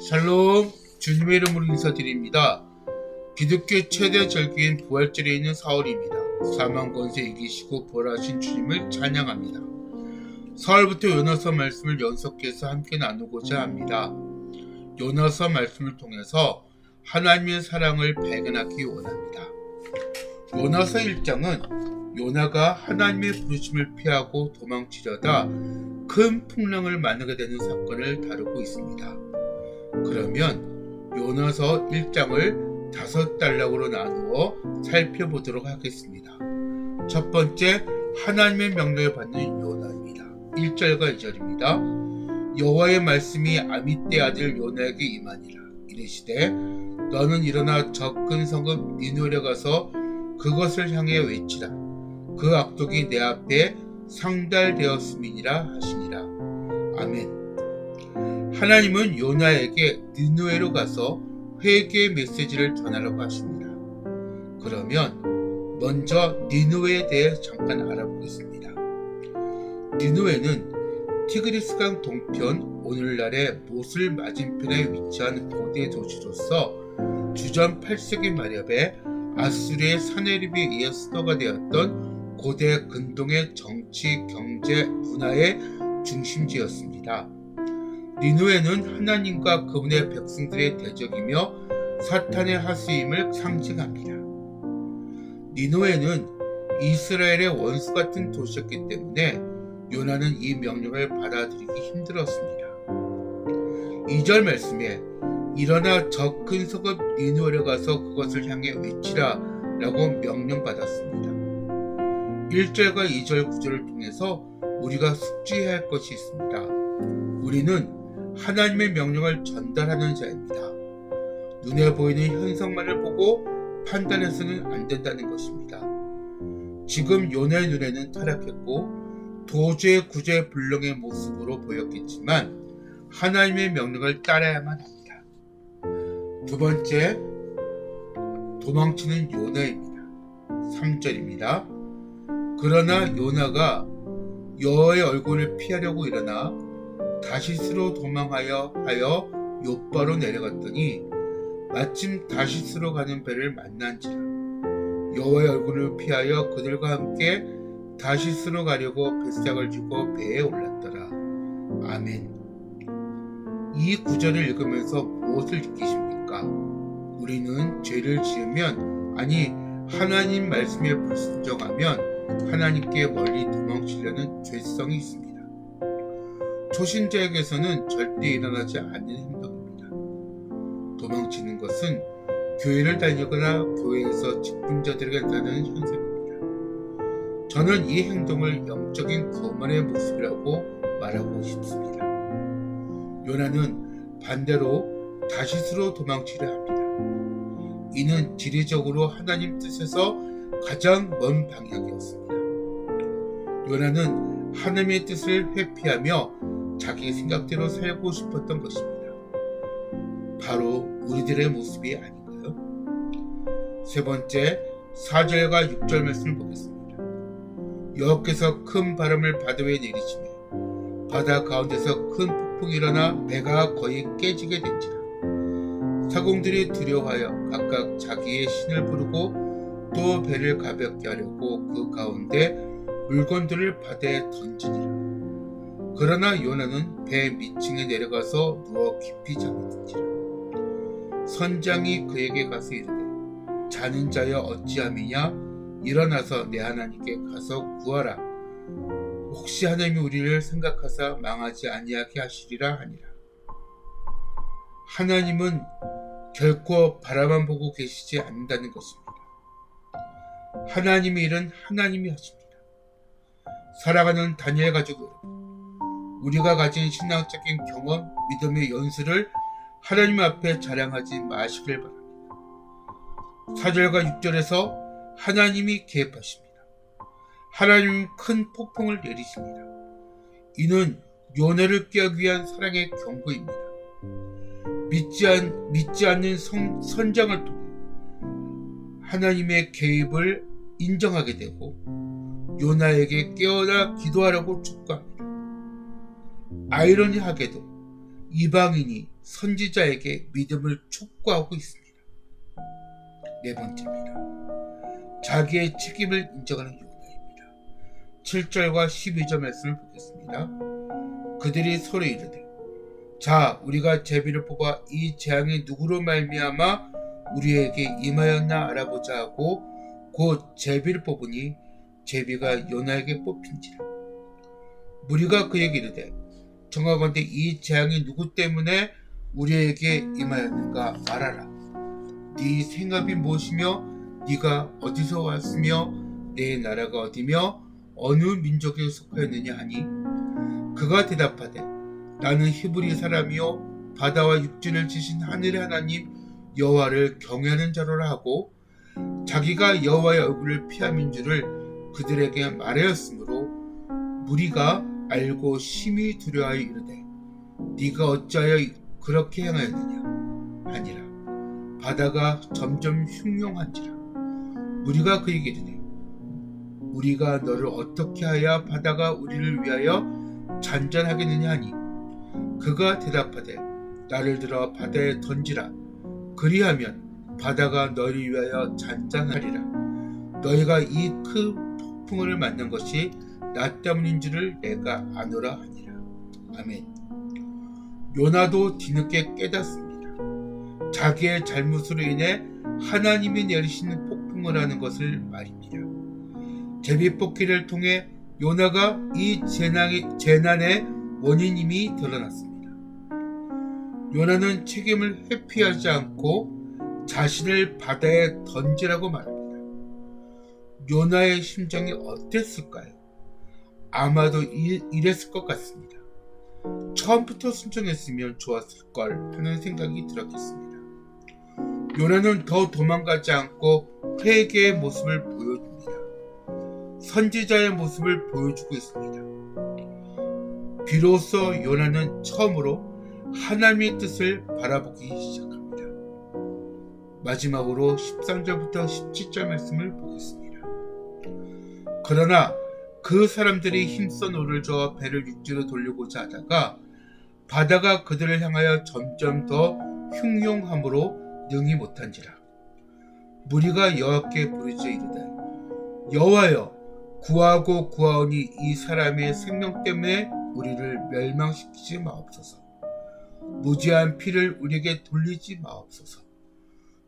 샬롬, 주님의 이름으로 인사드립니다. 기독교 최대 절기인 부활절에 있는 4월입니다. 사망 권세 이기시고 부활하신 주님을 찬양합니다. 4월부터 요나서 말씀을 연속해서 함께 나누고자 합니다. 요나서 말씀을 통해서 하나님의 사랑을 발견하기 원합니다. 요나서 1장은 요나가 하나님의 부르심을 피하고 도망치려다 큰 풍랑을 만나게 되는 사건을 다루고 있습니다. 그러면 요나서 1장을 5단락으로 나누어 살펴보도록 하겠습니다. 첫 번째, 하나님의 명령을 받는 요나입니다. 1절과 2절입니다. 여호와의 말씀이 아미떼 아들 요나에게 임하니라. 이르시되 너는 일어나 저 큰 성읍 니느웨로 가서 그것을 향해 외치라. 그 악독이 내 앞에 상달되었음이니라 하시니라. 아멘. 하나님은 요나에게 니느웨로 가서 회개의 메시지를 전하라고 하십니다. 그러면 먼저 니느웨에 대해 잠깐 알아보겠습니다. 니느웨는 티그리스강 동편, 오늘날의 모술 맞은편에 위치한 고대 도시로서 주전 8세기 말엽에 아수르의 사네립에 의해 수도가 되었던 고대 근동의 정치, 경제, 문화의 중심지였습니다. 니느웨는 하나님과 그분의 백성들의 대적이며 사탄의 하수임을 상징합니다. 니느웨는 이스라엘의 원수 같은 도시였기 때문에 요나는 이 명령을 받아들이기 힘들었습니다. 2절 말씀에 일어나 저 큰 성읍 니느웨로 가서 그것을 향해 외치라 라고 명령받았습니다. 1절과 2절 구절을 통해서 우리가 숙지해야 할 것이 있습니다. 우리는 하나님의 명령을 전달하는 자입니다. 눈에 보이는 현상만을 보고 판단해서는 안 된다는 것입니다. 지금 요나의 눈에는 타락했고 도저히 구제불능의 모습으로 보였겠지만 하나님의 명령을 따라야만 합니다. 두 번째, 도망치는 요나입니다. 3절입니다. 그러나 요나가 여호와의 얼굴을 피하려고 일어나 다시스로 도망하여 욥바로 내려갔더니 마침 다시스로 가는 배를 만난지라. 여호와의 얼굴을 피하여 그들과 함께 다시스로 가려고 뱃삭을 주고 배에 올랐더라. 아멘. 이 구절을 읽으면서 무엇을 느끼십니까? 우리는 죄를 지으면, 아니 하나님 말씀에 불순종하면 하나님께 멀리 도망치려는 죄성이 있습니다. 초신자에게서는 절대 일어나지 않는 행동입니다. 도망치는 것은 교회를 다니거나 교회에서 직분자들에게 나타나는 현상입니다. 저는 이 행동을 영적인 거만의 모습이라고 말하고 싶습니다. 요나는 반대로 다시스로 도망치려 합니다. 이는 지리적으로 하나님 뜻에서 가장 먼 방향이었습니다. 요나는 하나님의 뜻을 회피하며 자기 생각대로 살고 싶었던 것입니다. 바로 우리들의 모습이 아닌가요? 세 번째, 4절과 6절 말씀을 보겠습니다. 여호와께서 큰 바람을 바다 위에 내리시며 바다 가운데서 큰 폭풍이 일어나 배가 거의 깨지게 된지라. 사공들이 두려워하여 각각 자기의 신을 부르고 또 배를 가볍게 하려고 그 가운데 물건들을 바다에 던지니라. 그러나 요나는 배 밑층에 내려가서 누워 깊이 잠들지라. 선장이 그에게 가서 이르되 자는 자여 어찌함이냐? 일어나서 내 하나님께 가서 구하라. 혹시 하나님이 우리를 생각하사 망하지 아니하게 하시리라 하니라. 하나님은 결코 바라만 보고 계시지 않는다는 것입니다. 하나님의 일은 하나님이 하십니다. 살아가는 다니엘 가족 여러분, 우리가 가진 신앙적인 경험, 믿음의 연수를 하나님 앞에 자랑하지 마시길 바랍니다. 4절과 6절에서 하나님이 개입하십니다. 하나님은 큰 폭풍을 내리십니다. 이는 요나를 깨우기 위한 사랑의 경고입니다. 믿지 않는 선장을 통해 하나님의 개입을 인정하게 되고 요나에게 깨어나 기도하라고 촉구합니다. 아이러니하게도 이방인이 선지자에게 믿음을 촉구하고 있습니다. 네 번째입니다. 자기의 책임을 인정하는 요나입니다. 7절과 12절 말씀을 보겠습니다. 그들이 서로 이르되 자 우리가 제비를 뽑아 이 재앙이 누구로 말미암아 우리에게 임하였나 알아보자 하고 곧 제비를 뽑으니 제비가 요나에게 뽑힌지라. 무리가 그에게 이르되 정하건대 이 재앙이 누구 때문에 우리에게 임하였는가 말하라. 네 생업이 무엇이며 네가 어디서 왔으며 내 나라가 어디며 어느 민족에 속하였느냐 하니 그가 대답하되 나는 히브리 사람이요 바다와 육지를 지신 하늘의 하나님 여호와를 경외하는 자로라 하고 자기가 여호와의 얼굴을 피함인 줄을 그들에게 말하였으므로 무리가 알고 심히 두려워하여 이르되 네가 어찌하여 그렇게 행하였느냐 하니라. 바다가 점점 흉흉한지라. 무리가 그에게 이르되 우리가 너를 어떻게 하여 바다가 우리를 위하여 잔잔하겠느냐 하니 그가 대답하되 나를 들어 바다에 던지라. 그리하면 바다가 너를 위하여 잔잔하리라. 너희가 이 큰 폭풍을 만난 것이 나 때문인 줄을 내가 아노라 하니라. 아멘. 요나도 뒤늦게 깨닫습니다. 자기의 잘못으로 인해 하나님이 내리시는 폭풍을 하는 것을 말입니다. 제비뽑기를 통해 요나가 이 재난의 원인임이 드러났습니다. 요나는 책임을 회피하지 않고 자신을 바다에 던지라고 말합니다. 요나의 심정이 어땠을까요? 아마도 이랬을 것 같습니다. 처음부터 순종했으면 좋았을 걸 하는 생각이 들었겠습니다. 요나는 더 도망가지 않고 회개의 모습을 보여줍니다. 선지자의 모습을 보여주고 있습니다. 비로소 요나는 처음으로 하나님의 뜻을 바라보기 시작합니다. 마지막으로 13절부터 17절 말씀을 보겠습니다. 그러나 그 사람들이 힘써 노를 저어 배를 육지로 돌리고자 하다가 바다가 그들을 향하여 점점 더 흉흉함으로 능히 못한지라. 무리가 여호와께 부르짖어 이르되 여호와여 구하고 구하오니 이 사람의 생명 때문에 우리를 멸망시키지 마옵소서. 무지한 피를 우리에게 돌리지 마옵소서.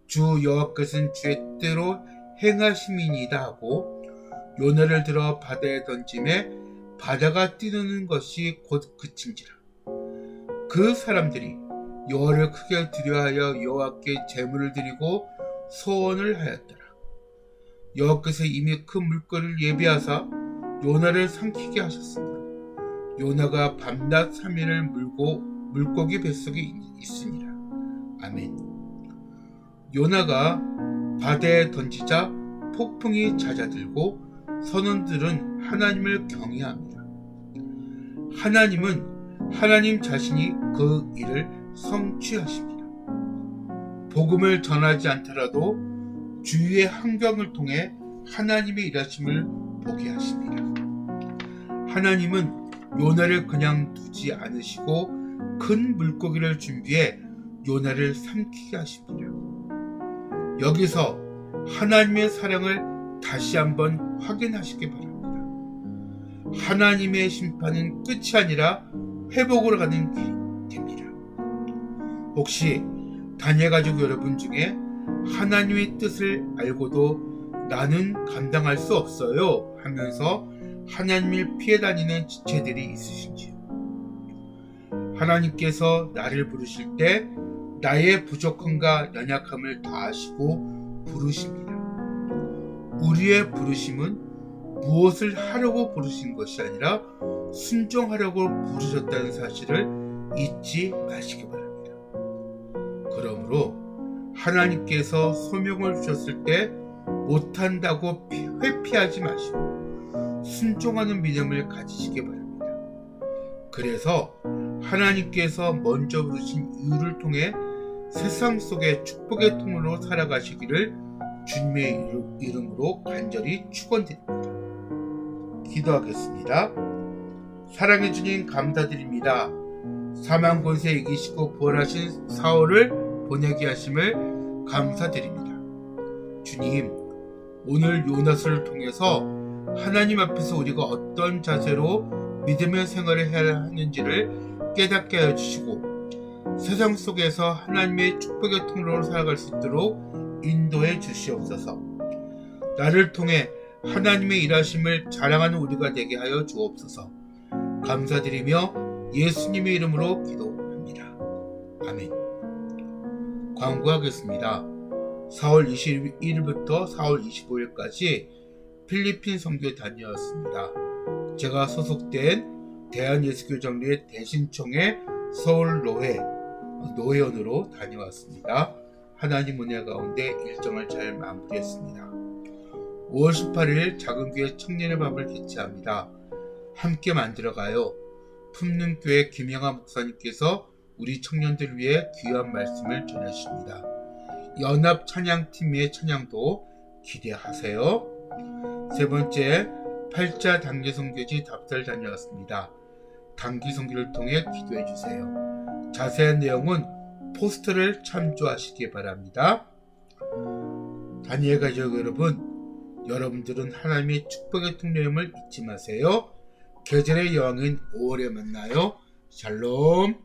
주 여호와께서는 주의 뜻대로 행하심이니이다 하고 요나를 들어 바다에 던짐에 바다가 뛰노는 것이 곧 그친지라. 그 사람들이 여호와를 크게 두려워하여 여호와께 제물을 드리고 소원을 하였더라. 여호와께서 이미 큰 물거리를 예비하사 요나를 삼키게 하셨으므로 요나가 밤낮 3일을 물고 물고기 뱃속에 있으니라. 아멘. 요나가 바다에 던지자 폭풍이 잦아들고 선원들은 하나님을 경외합니다. 하나님은 하나님 자신이 그 일을 성취하십니다. 복음을 전하지 않더라도 주위의 환경을 통해 하나님의 일하심을 보게 하십니다. 하나님은 요나를 그냥 두지 않으시고 큰 물고기를 준비해 요나를 삼키게 하십니다. 여기서 하나님의 사랑을 다시 한번 확인하시기 바랍니다. 하나님의 심판은 끝이 아니라 회복으로 가는 길입니다. 혹시 다니엘 가족 여러분 중에 하나님의 뜻을 알고도 나는 감당할 수 없어요 하면서 하나님을 피해 다니는 지체들이 있으신지요? 하나님께서 나를 부르실 때 나의 부족함과 연약함을 다 아시고 부르십니다. 우리의 부르심은 무엇을 하려고 부르신 것이 아니라 순종하려고 부르셨다는 사실을 잊지 마시기 바랍니다. 그러므로 하나님께서 소명을 주셨을 때 못한다고 회피하지 마시고 순종하는 믿음을 가지시기 바랍니다. 그래서 하나님께서 먼저 부르신 이유를 통해 세상 속의 축복의 통로로 살아가시기를 주님의 이름으로 간절히 축원드립니다. 기도하겠습니다. 사랑해 주님 감사드립니다. 사망 권세 이기시고 부활하신 사울을 보내게 하심을 감사드립니다. 주님, 오늘 요나스를 통해서 하나님 앞에서 우리가 어떤 자세로 믿음의 생활을 해야 하는지를 깨닫게 해주시고 세상 속에서 하나님의 축복의 통로로 살아갈 수 있도록 인도해 주시옵소서. 나를 통해 하나님의 일하심을 자랑하는 우리가 되게 하여 주옵소서. 감사드리며 예수님의 이름으로 기도합니다. 아멘. 광고하겠습니다. 4월 21일부터 4월 25일까지 필리핀 선교에 다녀왔습니다. 제가 소속된 대한예수교장로회 대신총회 서울 노회원으로 다녀왔습니다. 하나님 은혜 가운데 일정을 잘 마무리했습니다. 5월 18일 작은교회 청년의 밤을 개최합니다. 함께 만들어가요. 품는교회 김영하 목사님께서 우리 청년들을 위해 귀한 말씀을 전하십니다. 연합 찬양팀의 찬양도 기대하세요. 세 번째, 8자 단기 선교지 답사를 다녀왔습니다. 단기 선교를 통해 기도해 주세요. 자세한 내용은 포스터를 참조하시기 바랍니다. 다니엘 가족 여러분, 여러분들은 하나님의 축복의 통로임을 잊지 마세요. 계절의 여왕인 5월에 만나요. 샬롬.